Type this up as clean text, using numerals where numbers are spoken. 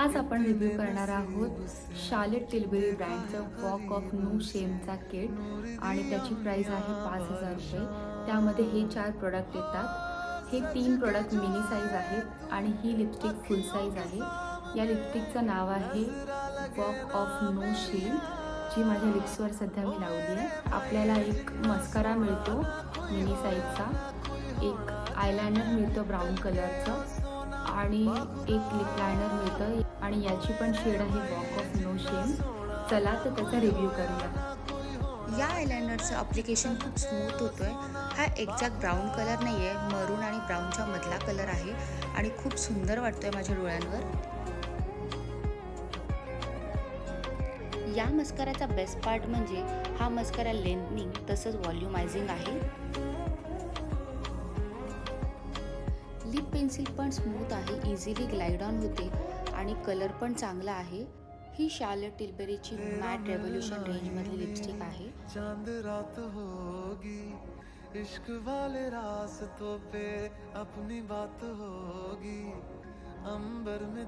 आज आपण रिव्ह्यू करणार आहोत शार्लेट टिल्बरी ब्रँडचं वॉक ऑफ नो शेमचा किट आणि त्याची प्राइस आहे 5,000 रुपये. त्यामध्ये हे 4 प्रोडक्ट येतात. हे 3 प्रोडक्ट मिनी साईज आहेत आणि ही लिपस्टिक फुल साईज आहे. या लिपस्टिकचं नाव आहे वॉक ऑफ नो शेम, जी माझ्या लिप्सवर सध्या मी लावली आहे. आपल्याला एक मस्कारा मिळतो मिनी साईजचा, एक आयलायनर मिळतं ब्राऊन कलरचं आणि एक लिप लायनर मिळतं आणि याची पण शेड आहे वॉक ऑफ नो शेम. चला तर त्याचा रिव्ह्यू करूया. या आयलायनरचं ॲप्लिकेशन खूप स्मूथ होतो आहे. हा एक्झॅक्ट ब्राऊन कलर नाही आहे, मरून आणि ब्राऊनच्या मधला कलर आहे आणि खूप सुंदर वाटतो आहे माझ्या डोळ्यांवर. या मस्काराचा बेस्ट पार्ट म्हणजे हा मस्कारा लेंथनिंग तसंच व्हॉल्युमायझिंग आहे. लिप पेन्सिल पण स्मूथ आहे, इझिली ग्लाइड ऑन होते आणि कलर पण चांगला आहे. ही शार्लेट टिल्बरीची मॅट रेव्होल्यूशन रेंजमधली लिपस्टिक आहे. चांद रात होगी, इश्क वाले रास्तों पे अपनी बात होगी, अंबर में